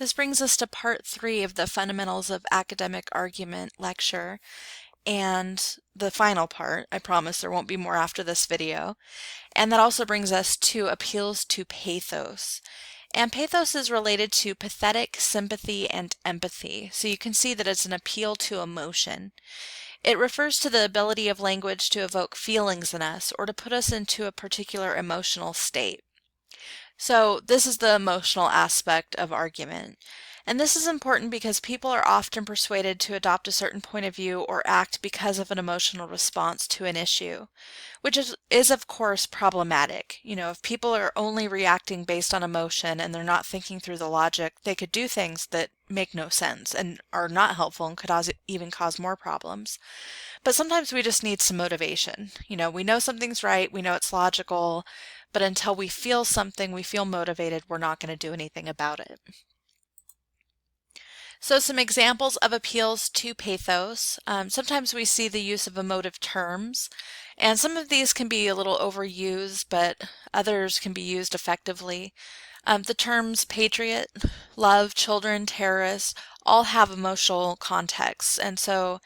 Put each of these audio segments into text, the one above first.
This brings us to part 3 of the Fundamentals of Academic Argument lecture, and the final part. I promise there won't be more after this video. And that also brings us to appeals to pathos. And pathos is related to pathetic, sympathy, and empathy. So you can see that it's an appeal to emotion. It refers to the ability of language to evoke feelings in us or to put us into a particular emotional state. So this is the emotional aspect of argument. And this is important because people are often persuaded to adopt a certain point of view or act because of an emotional response to an issue, which is of course problematic. If people are only reacting based on emotion and they're not thinking through the logic, they could do things that make no sense and are not helpful and could even cause more problems. But sometimes we just need some motivation. We know something's right, we know it's logical, but until we feel something, we feel motivated, we're not going to do anything about it. So some examples of appeals to pathos. Sometimes we see the use of emotive terms, and some of these can be a little overused, but others can be used effectively. The terms patriot, love, children, terrorist, all have emotional contexts, and so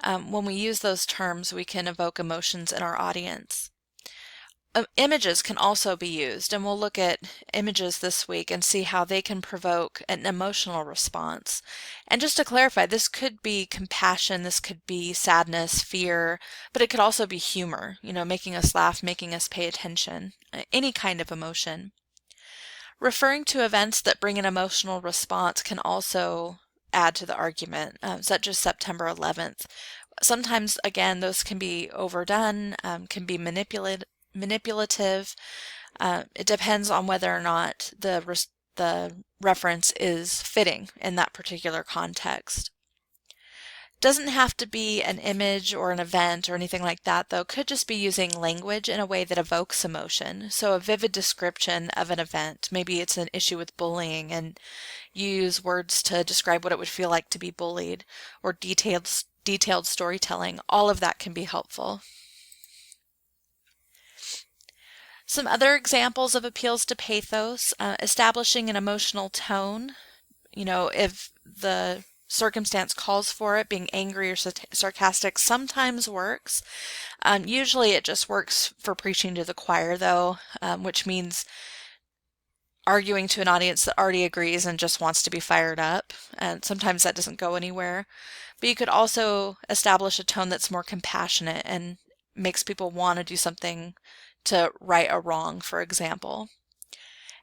when we use those terms, we can evoke emotions in our audience. Images can also be used, and we'll look at images this week and see how they can provoke an emotional response. And just to clarify, this could be compassion, this could be sadness, fear, but it could also be humor, making us laugh, making us pay attention, any kind of emotion. Referring to events that bring an emotional response can also add to the argument, such as September 11th. Sometimes, again, those can be overdone, can be manipulative. It depends on whether or not the reference is fitting in that particular context. Doesn't have to be an image or an event or anything like that, though. Could just be using language in a way that evokes emotion. So a vivid description of an event. Maybe it's an issue with bullying and you use words to describe what it would feel like to be bullied, or detailed storytelling. All of that can be helpful. Some other examples of appeals to pathos, establishing an emotional tone. If the circumstance calls for it, being angry or sarcastic sometimes works. Usually it just works for preaching to the choir, though, which means arguing to an audience that already agrees and just wants to be fired up. And sometimes that doesn't go anywhere. But you could also establish a tone that's more compassionate and makes people want to do something to right a wrong, for example.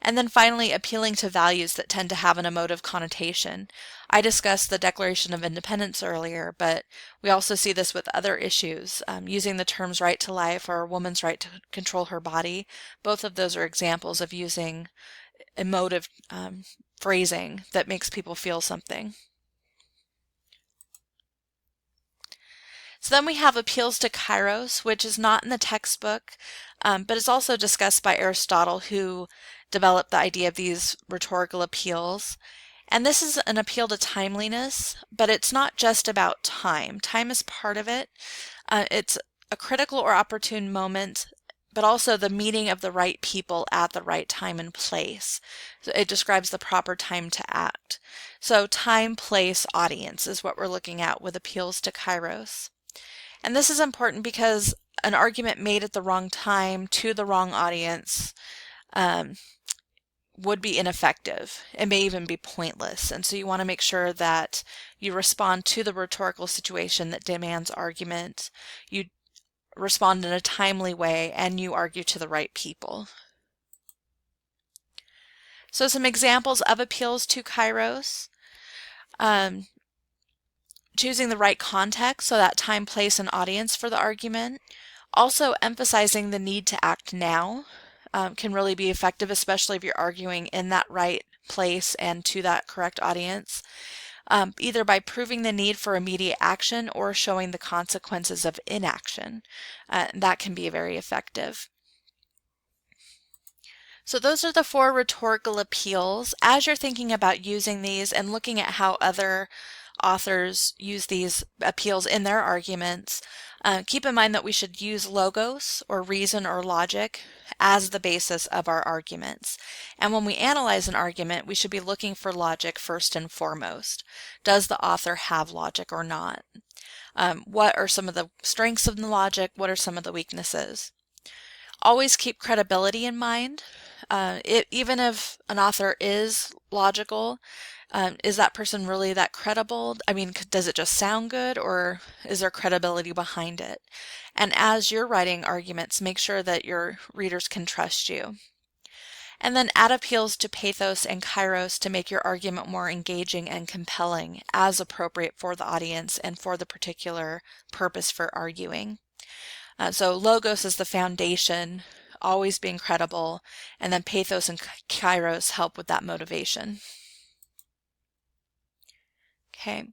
And then finally, appealing to values that tend to have an emotive connotation. I discussed the Declaration of Independence earlier, but we also see this with other issues. Using the terms right to life or a woman's right to control her body, both of those are examples of using emotive phrasing that makes people feel something. So then we have appeals to kairos, which is not in the textbook, but is also discussed by Aristotle, who developed the idea of these rhetorical appeals. And this is an appeal to timeliness, but it's not just about time. Time is part of it. It's a critical or opportune moment, but also the meeting of the right people at the right time and place. So it describes the proper time to act. So time, place, audience is what we're looking at with appeals to kairos. And this is important because an argument made at the wrong time to the wrong audience would be ineffective. It may even be pointless. And so you want to make sure that you respond to the rhetorical situation that demands argument, you respond in a timely way, and you argue to the right people. So some examples of appeals to kairos. Choosing the right context, so that time, place, and audience for the argument. Also emphasizing the need to act now can really be effective, especially if you're arguing in that right place and to that correct audience, either by proving the need for immediate action or showing the consequences of inaction. That can be very effective. So those are the 4 rhetorical appeals. As you're thinking about using these and looking at how other authors use these appeals in their arguments, keep in mind that we should use logos or reason or logic as the basis of our arguments. And when we analyze an argument, we should be looking for logic first and foremost. Does the author have logic or not? What are some of the strengths of the logic? What are some of the weaknesses? Always keep credibility in mind. Even if an author is logical, is that person really that credible? I mean, does it just sound good, or is there credibility behind it? And as you're writing arguments, make sure that your readers can trust you. And then add appeals to pathos and kairos to make your argument more engaging and compelling as appropriate for the audience and for the particular purpose for arguing. So logos is the foundation, always being credible, and then pathos and kairos help with that motivation. Okay,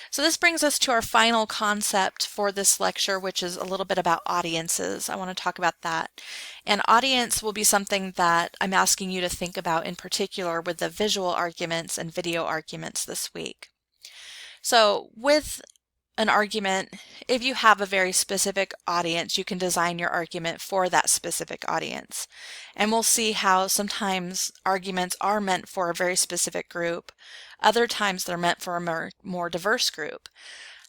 so this brings us to our final concept for this lecture, which is a little bit about audiences. I want to talk about that. And audience will be something that I'm asking you to think about in particular with the visual arguments and video arguments this week. So with an argument, if you have a very specific audience, you can design your argument for that specific audience. And we'll see how sometimes arguments are meant for a very specific group. Other times they're meant for a more diverse group.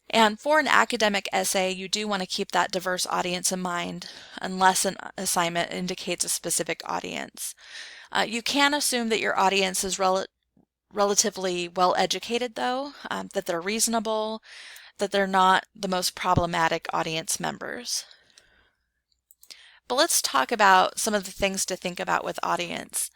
And for an academic essay, you do want to keep that diverse audience in mind unless an assignment indicates a specific audience. You can assume that your audience is relatively well educated though, that they're reasonable, that they're not the most problematic audience members. But let's talk about some of the things to think about with audience.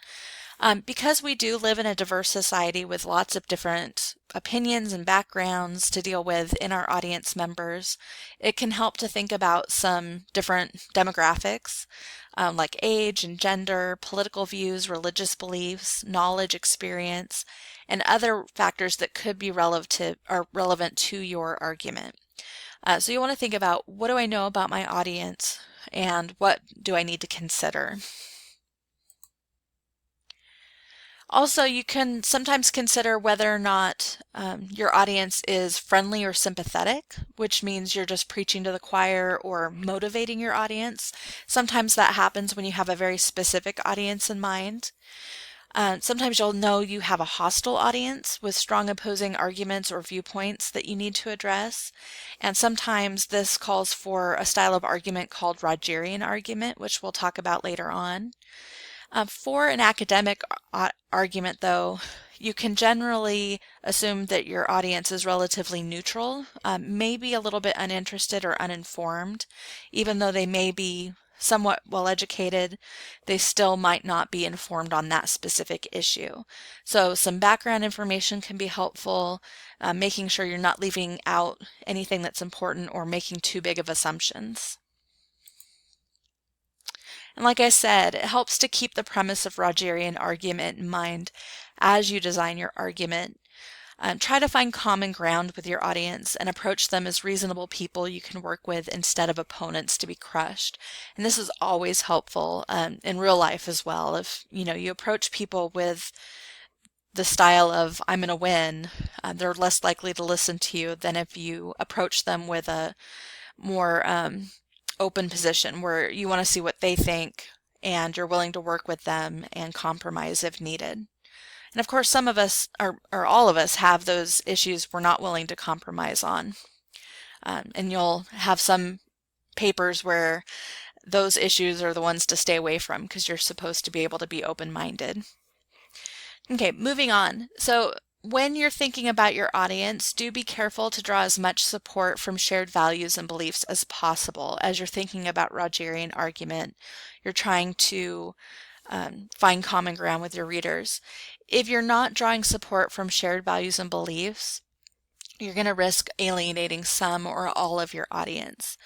Because we do live in a diverse society with lots of different opinions and backgrounds to deal with in our audience members, it can help to think about some different demographics like age and gender, political views, religious beliefs, knowledge, experience, and other factors that could be relevant to your argument. So you want to think about, what do I know about my audience and what do I need to consider? Also, you can sometimes consider whether or not your audience is friendly or sympathetic, which means you're just preaching to the choir or motivating your audience. Sometimes that happens when you have a very specific audience in mind. Sometimes you'll know you have a hostile audience with strong opposing arguments or viewpoints that you need to address. And sometimes this calls for a style of argument called Rogerian argument, which we'll talk about later on. For an academic argument, though, you can generally assume that your audience is relatively neutral, maybe a little bit uninterested or uninformed. Even though they may be somewhat well educated, they still might not be informed on that specific issue. So some background information can be helpful, making sure you're not leaving out anything that's important or making too big of assumptions. And like I said, it helps to keep the premise of Rogerian argument in mind as you design your argument. Try to find common ground with your audience and approach them as reasonable people you can work with instead of opponents to be crushed. And this is always helpful in real life as well. If you approach people with the style of I'm going to win, they're less likely to listen to you than if you approach them with a more open position where you want to see what they think and you're willing to work with them and compromise if needed. And of course, some of us, or all of us, have those issues we're not willing to compromise on. And you'll have some papers where those issues are the ones to stay away from because you're supposed to be able to be open-minded. Okay, moving on. So when you're thinking about your audience, do be careful to draw as much support from shared values and beliefs as possible. As you're thinking about Rogerian argument, you're trying to find common ground with your readers. If you're not drawing support from shared values and beliefs, you're going to risk alienating some or all of your audience.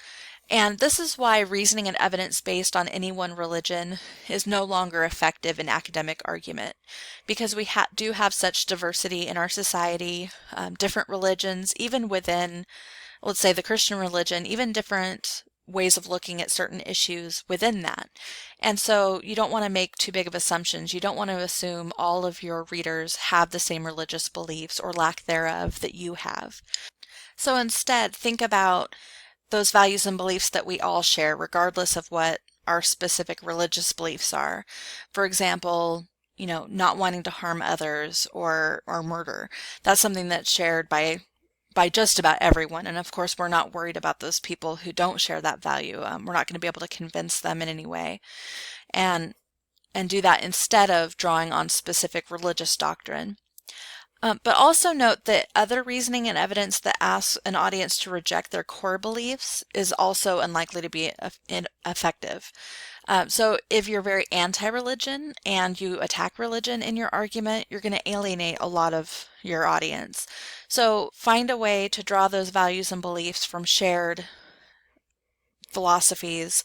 And this is why reasoning and evidence based on any one religion is no longer effective in academic argument, because we do have such diversity in our society, different religions, even within, let's say, the Christian religion, even different ways of looking at certain issues within that. And so you don't want to make too big of assumptions. You don't want to assume all of your readers have the same religious beliefs or lack thereof that you have. So instead, think about those values and beliefs that we all share, regardless of what our specific religious beliefs are. For example, not wanting to harm others or murder. That's something that's shared by just about everyone. And of course, we're not worried about those people who don't share that value. We're not going to be able to convince them in any way. And do that instead of drawing on specific religious doctrine. But also note that other reasoning and evidence that asks an audience to reject their core beliefs is also unlikely to be effective. So if you're very anti-religion and you attack religion in your argument, you're going to alienate a lot of your audience. So find a way to draw those values and beliefs from shared philosophies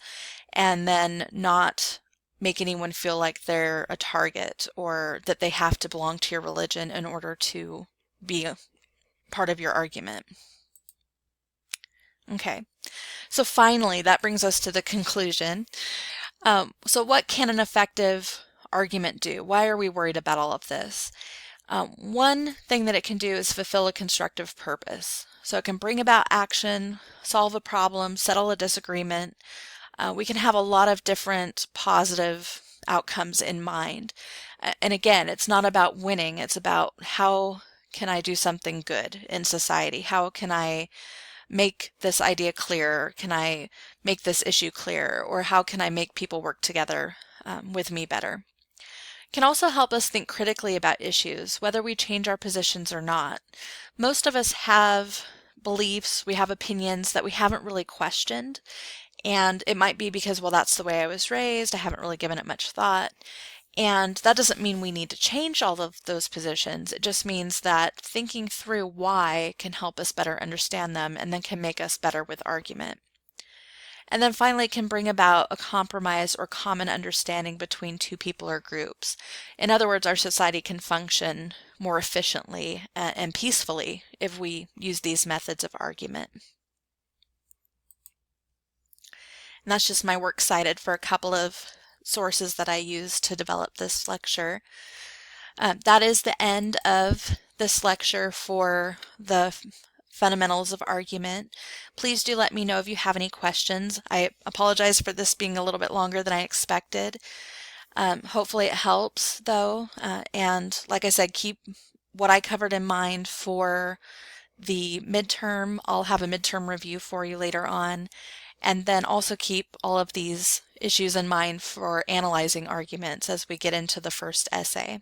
and then not make anyone feel like they're a target or that they have to belong to your religion in order to be a part of your argument. Okay, so finally, that brings us to the conclusion. So what can an effective argument do? Why are we worried about all of this? One thing that it can do is fulfill a constructive purpose. So it can bring about action, solve a problem, settle a disagreement. We can have a lot of different positive outcomes in mind. And again, it's not about winning, it's about how can I do something good in society? How can I make this idea clear? Can I make this issue clear? Or how can I make people work together with me better? It can also help us think critically about issues, whether we change our positions or not. Most of us have beliefs, we have opinions that we haven't really questioned. And it might be because, well, that's the way I was raised. I haven't really given it much thought. And that doesn't mean we need to change all of those positions. It just means that thinking through why can help us better understand them and then can make us better with argument. And then finally, it can bring about a compromise or common understanding between two people or groups. In other words, our society can function more efficiently and peacefully if we use these methods of argument. And that's just my works cited for a couple of sources that I used to develop this lecture. That is the end of this lecture for the fundamentals of argument. Please do let me know if you have any questions. I apologize for this being a little bit longer than I expected. Hopefully it helps though. And like I said, keep what I covered in mind for the midterm. I'll have a midterm review for you later on. And then also keep all of these issues in mind for analyzing arguments as we get into the first essay.